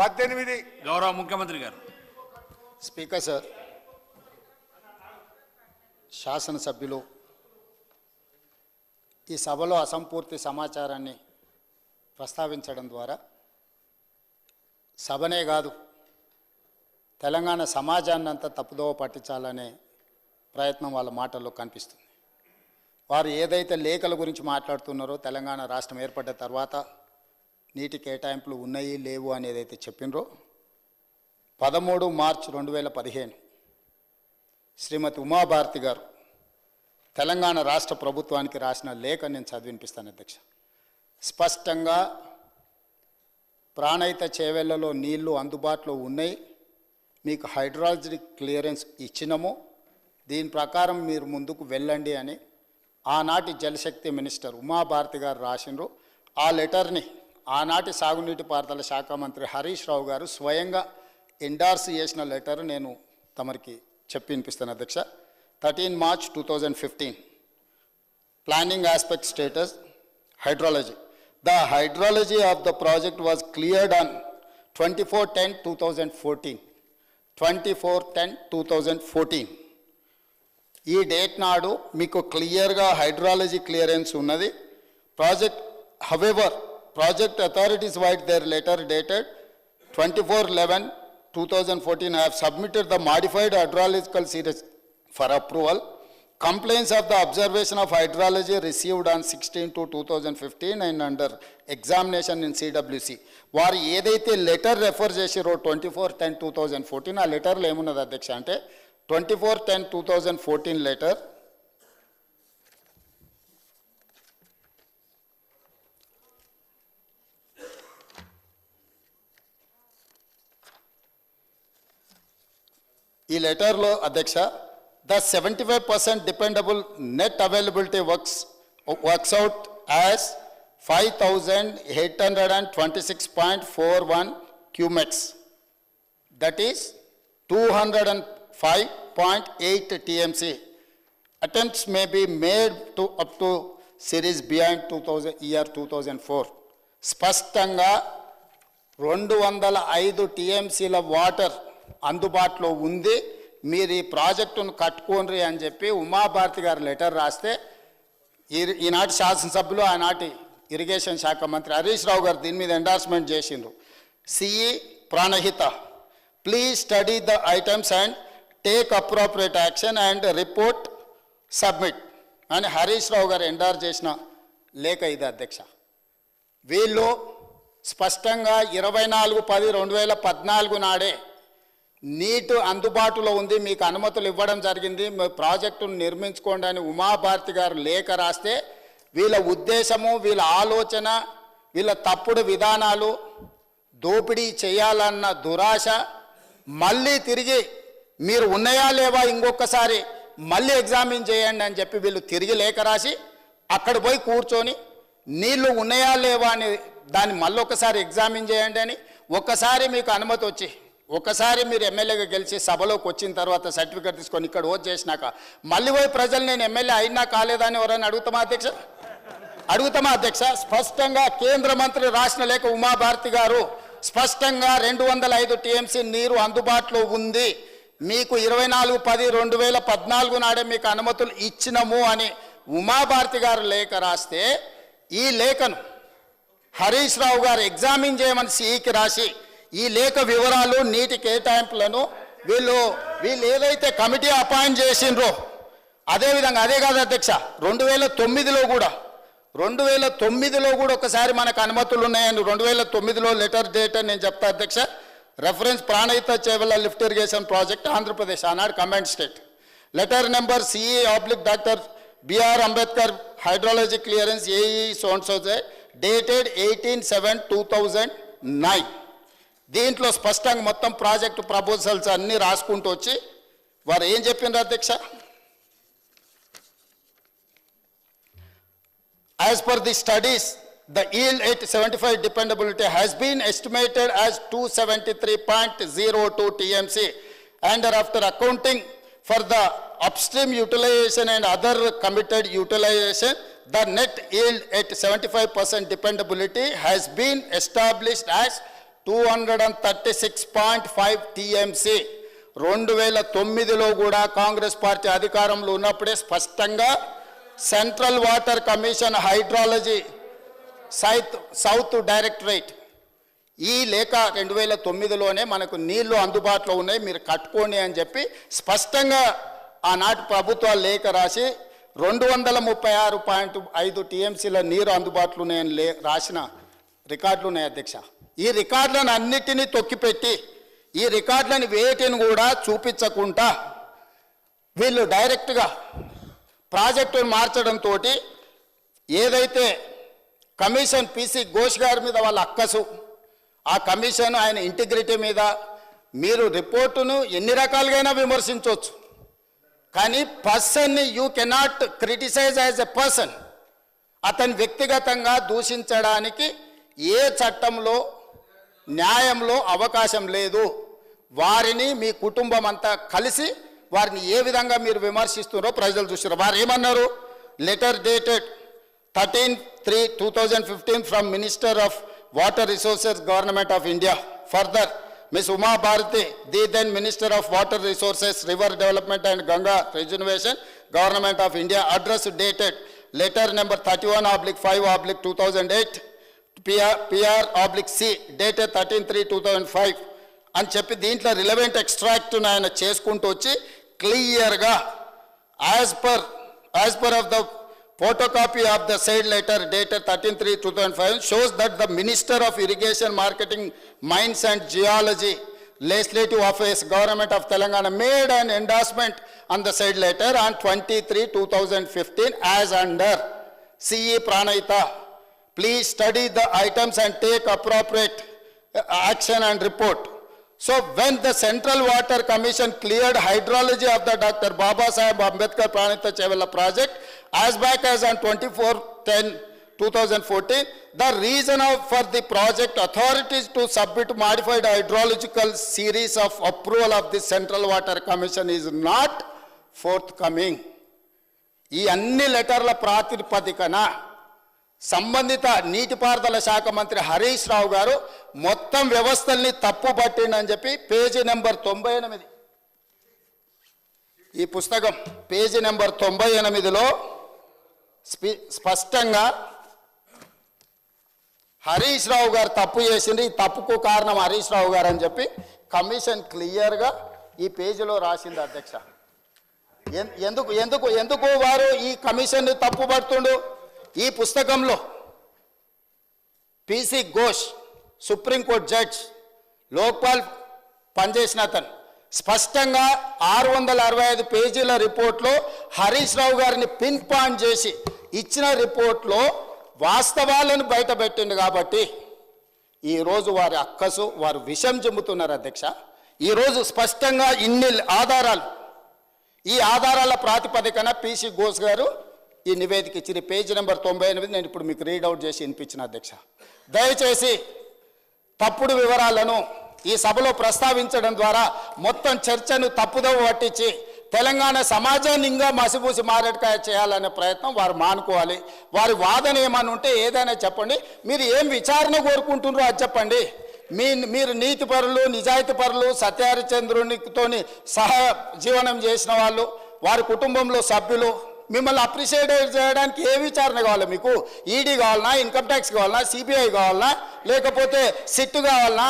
18 గౌరవ ముఖ్యమంత్రి గారు. స్పీకర్ సార్, శాసనసభ్యులు ఈ సభలో అసంపూర్తి సమాచారాన్ని ప్రస్తావించడం ద్వారా సభనే కాదు తెలంగాణ సమాజాన్ని అంతా తప్పుదోవ పట్టించాలనే ప్రయత్నం వాళ్ళ మాటల్లో కనిపిస్తుంది. వారు ఏదైతే లేఖల గురించి మాట్లాడుతున్నారో తెలంగాణ రాష్ట్రం ఏర్పడ్డ తర్వాత నీటి కేటాయింపులు ఉన్నాయి లేవు అనేది అయితే చెప్పినరో 13 మార్చి 2015 శ్రీమతి ఉమాభారతి గారు తెలంగాణ రాష్ట్ర ప్రభుత్వానికి రాసిన లేఖ నేను చదివినిపిస్తాను అధ్యక్ష. స్పష్టంగా ప్రాణహిత చేవెళ్లలో నీళ్లు అందుబాటులో ఉన్నాయి, మీకు హైడ్రాలజిక్ క్లియరెన్స్ ఇచ్చినము, దీని ప్రకారం మీరు ముందుకు వెళ్ళండి అని ఆనాటి జలశక్తి మినిస్టర్ ఉమాభారతి గారు రాసినారు. ఆ లెటర్ని ఆనాటి సాగునీటి పారుదల శాఖ మంత్రి హరీష్ రావు గారు స్వయంగా ఎండార్స్ చేసిన లెటర్ నేను తమరికి చెప్పి వినిపిస్తాను అధ్యక్ష. 13 March 2015 planning aspect status hydrology. The hydrology of the project was cleared on 24/10/2014. 24/10/2014 ఈ డేట్ నాడు మీకు క్లియర్గా హైడ్రాలజీ క్లియరెన్స్ ఉన్నది. Project however project authorities white there letter dated 24/11/2014 have submitted the modified hydrological series for approval. Complaints of the observation of hydrology received on 16/2/2015 and under examination in CWC. వారు ఏదైతే letter refer చేసిరో 24/10/2014 ఆ లెటర్లో ఏమున్నది అధ్యక్ష అంటే 24/10/2014 letter ఈ లెటర్లో అధ్యక్ష the 75% dependable net availability works out as 5,826.41 cumex, that is 205.8 TMC. Attempts may be made to up to series beyond 2004. స్పష్టంగా 205 TMCల వాటర్ అందుబాటులో ఉంది, మీరు ఈ ప్రాజెక్టును కట్టుకోండి అని చెప్పి ఉమాభారతి గారు లెటర్ రాస్తే ఈనాటి శాసనసభ్యులు ఆనాటి ఇరిగేషన్ శాఖ మంత్రి హరీష్ రావు గారు దీని మీద ఎండార్స్మెంట్ చేసిండ్రు. CE Pranahita please study the items and take appropriate action and report submit అని హరీష్ రావు గారు ఎండార్ చేసిన లేఖ ఇది అధ్యక్ష. వీళ్ళు స్పష్టంగా 24/10/2014 నాడే నీటు అందుబాటులో ఉంది, మీకు అనుమతులు ఇవ్వడం జరిగింది, మీ ప్రాజెక్టును నిర్మించుకోండి అని ఉమాభారతి గారు లేఖ రాస్తే వీళ్ళ ఉద్దేశము, వీళ్ళ ఆలోచన, వీళ్ళ తప్పుడు విధానాలు, దోపిడీ చేయాలన్న దురాశ, మళ్ళీ తిరిగి మీరు ఉన్నాయా లేవా ఇంకొకసారి మళ్ళీ ఎగ్జామిన్ చేయండి అని చెప్పి వీళ్ళు తిరిగి లేఖ రాసి అక్కడ పోయి కూర్చొని నీళ్లు ఉన్నాయా లేవా అని దాన్ని మళ్ళీ ఒకసారి ఎగ్జామిన్ చేయండి అని, ఒక్కసారి మీకు అనుమతి వచ్చి ఒకసారి మీరు ఎమ్మెల్యేగా గెలిచి సభలోకి వచ్చిన తర్వాత సర్టిఫికేట్ తీసుకొని ఇక్కడ ఓట్ చేసినాక మళ్ళీ పోయి ప్రజలు నేను ఎమ్మెల్యే అయినా కాలేదని ఎవరైనా అడుగుతామా అధ్యక్ష? స్పష్టంగా కేంద్ర మంత్రి రాసిన లేఖ ఉమాభారతి గారు స్పష్టంగా 205 TMC నీరు అందుబాటులో ఉంది, మీకు 24/10/2014 నాడే మీకు అనుమతులు ఇచ్చినము అని ఉమాభారతి గారు లేఖ రాస్తే ఈ లేఖను హరీష్ రావు గారు ఎగ్జామిన్ చేయమని సిఈకి రాసి ఈ లేఖ వివరాలు నీటి కేటాయింపులను వీళ్ళు ఏదైతే కమిటీ అపాయింట్ చేసిండ్రో అదేవిధంగా అదే కాదు అధ్యక్ష 2009లో కూడా ఒకసారి మనకు అనుమతులు ఉన్నాయని 2009లో లెటర్ డేట్ అని నేను చెప్తా అధ్యక్ష. Reference Pranahita Chevella lift irrigation project Andhra Pradesh ఆనాడు combined state letter number CE/Dr. B.R. Ambedkar hydrology clearance AE సోన్సోజే డేటెడ్ 18/7/2009. దీంట్లో స్పష్టంగా మొత్తం ప్రాజెక్టు ప్రపోజల్స్ అన్నీ రాసుకుంటూ వచ్చి వారు ఏం చెప్పిండ్రు అధ్యక్ష? As per the studies, the yield at 75 dependability has been estimated as 273.02 TMC, and after accounting for the upstream utilization and other committed utilization, the net yield at 75% dependability has been established as 236.5 TMC 2009లో కూడా Congress party అధికారంలో ఉన్నప్పుడే స్పష్టంగా central water commission hydrology south directorate ఈ లేఖ 2009లోనే మనకు నీళ్లు అందుబాటులో ఉన్నాయి మీరు కట్టుకోండి అని చెప్పి స్పష్టంగా ఆనాటి ప్రభుత్వాలు లేఖ రాసి 236.5 టీఎంసీల నీరు అందుబాటులో ఉన్నాయని రాసిన రికార్డులు ఉన్నాయి అధ్యక్ష. ఈ రికార్డులను అన్నిటినీ తొక్కిపెట్టి ఈ రికార్డులను వేటిని కూడా చూపించకుండా వీళ్ళు డైరెక్ట్గా ప్రాజెక్టును మార్చడంతో ఏదైతే కమిషన్ పిసి ఘోష్ గారి మీద వాళ్ళ అక్కసు ఆ కమిషన్ ఆయన ఇంటిగ్రిటీ మీద మీరు రిపోర్టును ఎన్ని రకాలుగా విమర్శించవచ్చు కానీ పర్సన్ని you cannot criticise as a person. అతని వ్యక్తిగతంగా దూషించడానికి ఏ చట్టంలో న్యాయంలో అవకాశం లేదు. వారిని మీ కుటుంబం అంతా కలిసి వారిని ఏ విధంగా మీరు విమర్శిస్తున్నారో ప్రజలు చూస్తున్నారు. వారు ఏమన్నారు? Letter dated 13/3/2015 from minister of water resources government of India. Further Ms. Uma Bharati, the then Minister of Water Resources, River Development and Ganga Rejuvenation, Government of India, address dated letter number 31/5/2008, PR/C, dated 13/3/2005 అని చెప్పి దీంట్లో relevant extract ఆయన చేసుకుంటూ వచ్చి క్లియర్గా as per of the photocopy of the said letter dated 13/3/2005 shows that the Minister of Irrigation, Marketing, Mines and Geology, Legislative Office, Government of Telangana made an endorsement on the said letter on 23/2015 as under CE Pranayita. Please study the items and take appropriate action and report. So when the Central Water Commission cleared hydrology of the Dr. Baba Saheb Ambedkar Pranayita Chevella project as back as on 24/10/2014, the reason for the project authorities to submit modified hydrological series of approval of the Central Water Commission is not forthcoming. ఈ అన్ని లెటర్ల ప్రాతిపదికన సంబంధిత నీటిపారుదల శాఖ మంత్రి హరీష్ రావు గారు మొత్తం వ్యవస్థల్ని తప్పు పట్టిండని చెప్పి పేజీ నెంబర్ 98 ఈ పుస్తకం పేజీ నెంబర్ 98లో స్పష్టంగా హరీష్ రావు గారు తప్పు చేసింది. ఈ తప్పుకు కారణం హరీష్ రావు గారు అని చెప్పి కమిషన్ క్లియర్గా ఈ పేజీలో రాసింది అధ్యక్ష. ఎందుకు ఎందుకు ఎందుకు వారు ఈ కమిషన్ని తప్పు పడుతుండు? ఈ పుస్తకంలో PC Ghosh supreme court judge Lokpal పనిచేసిన అతను స్పష్టంగా 665 పేజీల రిపోర్ట్లో హరీష్ రావు గారిని పిన్ పాయింట్ చేసి ఇచ్చిన రిపోర్ట్లో వాస్తవాలను బయటపెట్టింది. కాబట్టి ఈరోజు వారి అక్కసు వారు విషం చెబుతున్నారు అధ్యక్ష. ఈరోజు స్పష్టంగా ఇన్ని ఆధారాలు ఈ ఆధారాల ప్రాతిపదికన పిసి ఘోష్ గారు ఈ నివేదిక ఇచ్చిన పేజీ నెంబర్ 98 నేను ఇప్పుడు మీకు రీడౌట్ చేసి వినిపించిన అధ్యక్ష. దయచేసి తప్పుడు వివరాలను ఈ సభలో ప్రస్తావించడం ద్వారా మొత్తం చర్చను తప్పుదోవ పట్టించి తెలంగాణ సమాజాన్ని ఇంకా మసిపూసి మారేడుకాయ చేయాలనే ప్రయత్నం వారు మానుకోవాలి. వారి వాదన ఏమని ఉంటే ఏదైనా చెప్పండి. మీరు ఏం విచారణ కోరుకుంటున్నారో అది చెప్పండి. మీరు నీతిపరులు, నిజాయితీ పరులు, సత్యహరిచంద్రునితోని సహా జీవనం చేసిన వాళ్ళు, వారి కుటుంబంలో సభ్యులు, మిమ్మల్ని అప్రిషియేట్ చేయడానికి ఏ విచారణ కావాలి మీకు? ఈడీ కావాలన్నా, ఇన్కమ్ ట్యాక్స్ కావాలన్నా, సిబిఐ కావాలన్నా, లేకపోతే సిట్ కావాలన్నా,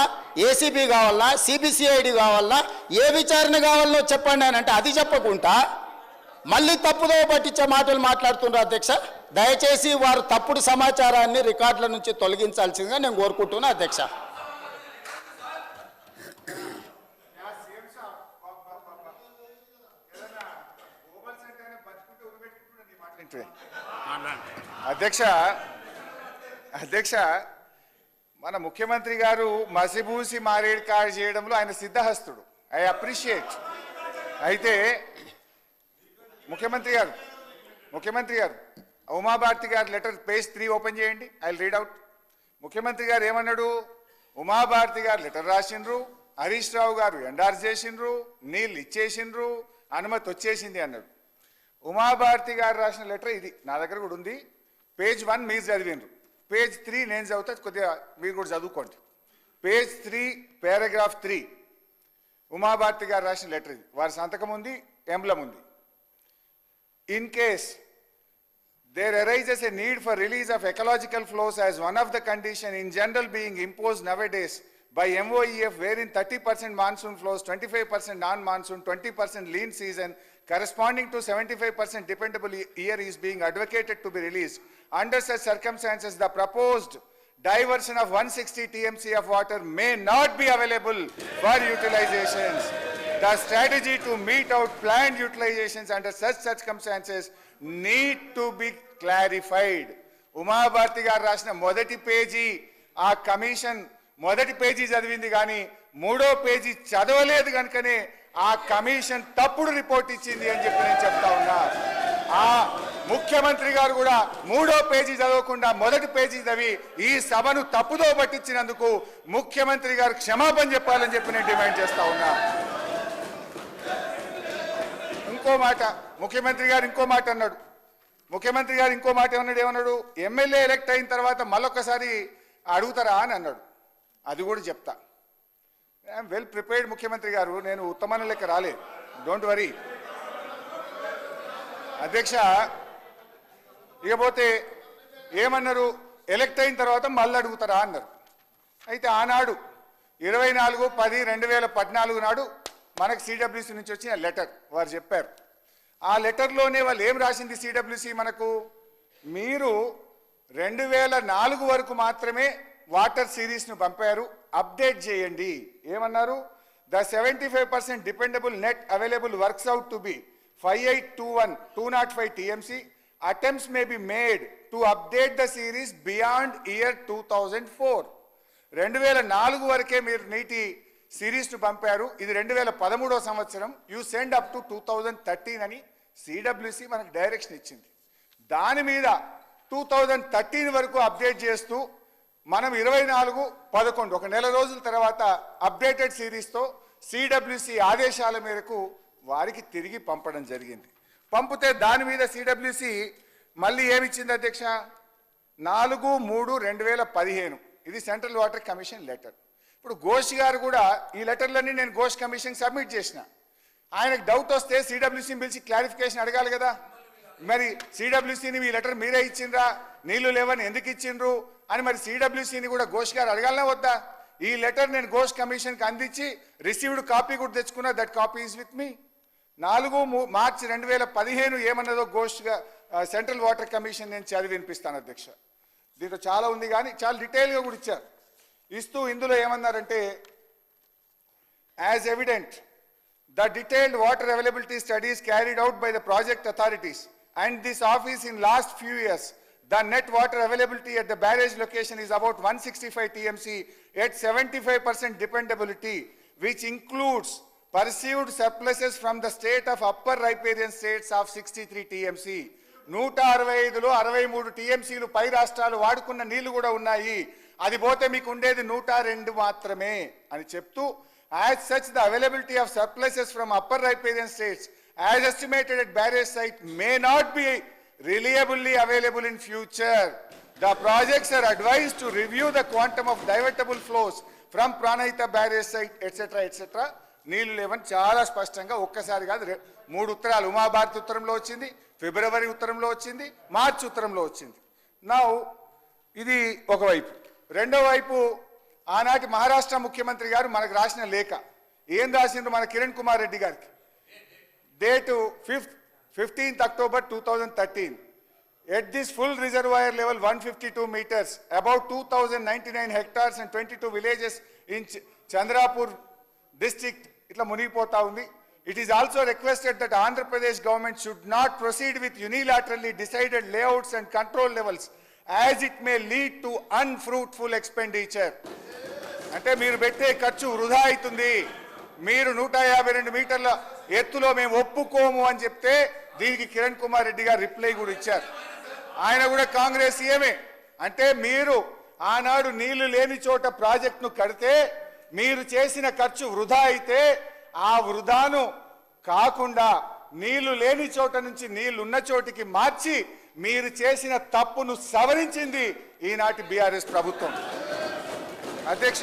ఏసీబీ కావాలన్నా, సిబిసిఐడి కావాలన్నా, ఏ విచారణ కావాలనో చెప్పండి అని అంటే అది చెప్పకుండా మళ్ళీ తప్పుదో పట్టించే మాటలు మాట్లాడుతున్నారు అధ్యక్ష. దయచేసి వారు తప్పుడు సమాచారాన్ని రికార్డుల నుంచి తొలగించాల్సిందిగా నేను కోరుకుంటున్నా అధ్యక్ష. అధ్యక్ష మన ముఖ్యమంత్రి గారు మసిబూసి మారేడుకాయ చేయడంలో ఆయన సిద్ధహస్తుడు. I appreciate. అయితే ముఖ్యమంత్రి గారు ఉమాభారతి గారు లెటర్ పేజ్ 3 ఓపెన్ చేయండి. I read out. ముఖ్యమంత్రి గారు ఏమన్నాడు? ఉమాభారతి గారు లెటర్ రాసిండ్రు, హరీష్ రావు గారు ఎండార్స్ చేసిండ్రు, నీళ్ళు ఇచ్చేసిండ్రు, అనుమతి వచ్చేసింది అన్నాడు. ఉమాభారతి గారు రాసిన లెటర్ ఇది నా దగ్గర కూడా ఉంది. పేజ్ 1 మీరు చదివిండ్రు, పేజ్ 3 నేను చదువుతా, కొద్దిగా మీరు కూడా చదువుకోండి. పేజ్ 3 పారాగ్రాఫ్ 3 ఉమాభారతి గారు రాసిన లెటర్ ఇది. వారి సంతకం ఉంది, ఎంబ్లం ఉంది. In case there arises a need for release of ecological flows as one of the condition in general being imposed nowadays by MOEF, wherein 30% monsoon flows, 25% non-monsoon, 20% lean season, corresponding to 75% dependable year is being advocated to be released. Under such circumstances, the proposed diversion of 160 TMC of water may not be available for utilizations. The strategy to meet out planned utilizations under such circumstances need to be clarified. Uma Bharti గారు రాసిన మొదటి page ఆ commission మొదటి page చదివింది కానీ మూడో page చదవలేదు కనుకనే ఆ కమిషన్ తప్పుడు రిపోర్ట్ ఇచ్చింది అని చెప్పి నేను చెప్తా ఉన్నా. ఆ ముఖ్యమంత్రి గారు కూడా మూడో పేజీ చదవకుండా మొదటి పేజీ చదివి ఈ సభను తప్పుదో పట్టించినందుకు ముఖ్యమంత్రి గారు క్షమాపణ చెప్పాలని చెప్పి నేను డిమాండ్ చేస్తా ఉన్నా. ఇంకో మాట ముఖ్యమంత్రి గారు ఇంకో మాట అన్నాడు. ముఖ్యమంత్రి గారు ఇంకో మాట ఏమన్నాడు, ఎమ్మెల్యే ఎలక్ట్ అయిన తర్వాత మళ్ళొక్కసారి అడుగుతారా అని అన్నాడు. అది కూడా చెప్తా. ఐఎమ్ వెల్ ప్రిపేర్డ్ ముఖ్యమంత్రి గారు, నేను ఉత్తమన లెక్క రాలేదు, డోంట్ వరీ అధ్యక్ష. ఇకపోతే ఏమన్నారు, ఎలక్ట్ అయిన తర్వాత మళ్ళీ అడుగుతారా అన్నారు. అయితే ఆనాడు 24/10/2014 నాడు మనకు సిడబ్ల్యూసీ నుంచి వచ్చిన లెటర్ వారు చెప్పారు. ఆ లెటర్లోనే వాళ్ళు ఏం రాసింది సిడబ్ల్యూసీ మనకు, మీరు 2004 వరకు మాత్రమే వాటర్ సిరీస్ను పంపారు, అప్డేట్ చేయండి. ఏమన్నారు, the 75% dependable net available works out to be 5821-205 TMC. Attempts may be made to update the series beyond year 2004. 2004 వరకే మీరు నీటి సిరీస్ను పంపారు, ఇది 2013వ సంవత్సరం, యూ సెండ్ అప్ టు 2013 అని సిడబ్ల్యూసి మనకు డైరెక్షన్ ఇచ్చింది. దాని మీద 2013 వరకు అప్డేట్ చేస్తూ మనం 24/11 ఒక నెల రోజుల తర్వాత అప్డేటెడ్ సిరీస్తో సిడబ్ల్యూసి ఆదేశాల మేరకు వారికి తిరిగి పంపడం జరిగింది. పంపితే దాని మీద సిడబ్ల్యూసి మళ్ళీ ఏమిచ్చింది అధ్యక్ష, 4/3/2015 ఇది సెంట్రల్ వాటర్ కమిషన్ లెటర్. ఇప్పుడు ఘోష్ గారు కూడా ఈ లెటర్లన్నీ నేను ఘోష్ కమిషన్ సబ్మిట్ చేసిన. ఆయనకు డౌట్ వస్తే సిడబ్ల్యూసీని పిలిచి క్లారిఫికేషన్ అడగాలి కదా. మరి సిడబ్ల్యూసీని ఈ లెటర్ మీరే ఇచ్చిండ్రా, నీళ్లు లేవని ఎందుకు ఇచ్చిండ్రు అని మరి సిడబ్ల్యూసీని కూడా ఘోష్ గారు అడగాలనే వద్దా? ఈ లెటర్ నేను ఘోష్ కమిషన్కి అందించి రిసీవ్డ్ కాపీ కూడా తెచ్చుకున్నా, that copy is with me. 4 మార్చి 2015 ఏమన్నదో ఘోష్గా సెంట్రల్ వాటర్ కమిషన్ నేను చదివి వినిపిస్తాను అధ్యక్ష. దీంట్లో చాలా ఉంది కానీ చాలా డీటెయిల్గా కూడా ఇచ్చారు. ఇస్తూ ఇందులో ఏమన్నారంటే, as evident the detailed water availability studies carried out by the project authorities and this office in last few years, the net water availability at the barrage location is about 165 TMC at 75% dependability, which includes perceived surpluses from the state of upper riparian states of 63 TMC. 165లో 63 TMCలు పై రాష్ట్రాలు వాడుకున్న నీళ్లు కూడా ఉన్నాయి, అది పోతే మీకు ఉండేది 102 మాత్రమే అని చెప్తూ, as such the availability of surpluses from upper riparian states as estimated at barrage site may not be reliably available in future. The projects are advised to review the quantum of divertible flows from Pranahita barrage site etc. నీళ్లు లేవని చాలా స్పష్టంగా ఒక్కసారి కాదు 3 ఉత్తరాలు, ఉమాభారతి ఉత్తరంలో వచ్చింది, ఫిబ్రవరి ఉత్తరంలో వచ్చింది, మార్చి ఉత్తరంలో వచ్చింది. నౌ ఇది ఒకవైపు. రెండో వైపు ఆనాటి మహారాష్ట్ర ముఖ్యమంత్రి గారు మనకు రాసిన లేఖ ఏం రాసిండ్రు మన కిరణ్ కుమార్ రెడ్డి గారికి, date 15th October 2013. At this full reservoir level 152 meters, about 2099 hectares and 22 villages in Chandrapur district itla munigipota undi. It is also requested that Andhra Pradesh government should not proceed with unilaterally decided layouts and control levels as it may lead to unfruitful expenditure. అంటే మీరు పెట్టే ఖర్చు వృధా అవుతుంది, మీరు 152 మీటర్ల ఎత్తులో మేము ఒప్పుకోము అని చెప్తే దీనికి కిరణ్ కుమార్ రెడ్డి గారు రిప్లై కూడా ఇచ్చారు. ఆయన కూడా కాంగ్రెస్ సీఎమే. అంటే మీరు ఆనాడు నీళ్లు లేని చోట ప్రాజెక్టును కడితే మీరు చేసిన ఖర్చు వృధా అయితే ఆ వృధాను కాకుండా నీళ్లు లేని చోట నుంచి నీళ్లు ఉన్న చోటికి మార్చి మీరు చేసిన తప్పును సవరించింది ఈనాటి బీఆర్ఎస్ ప్రభుత్వం. అధ్యక్ష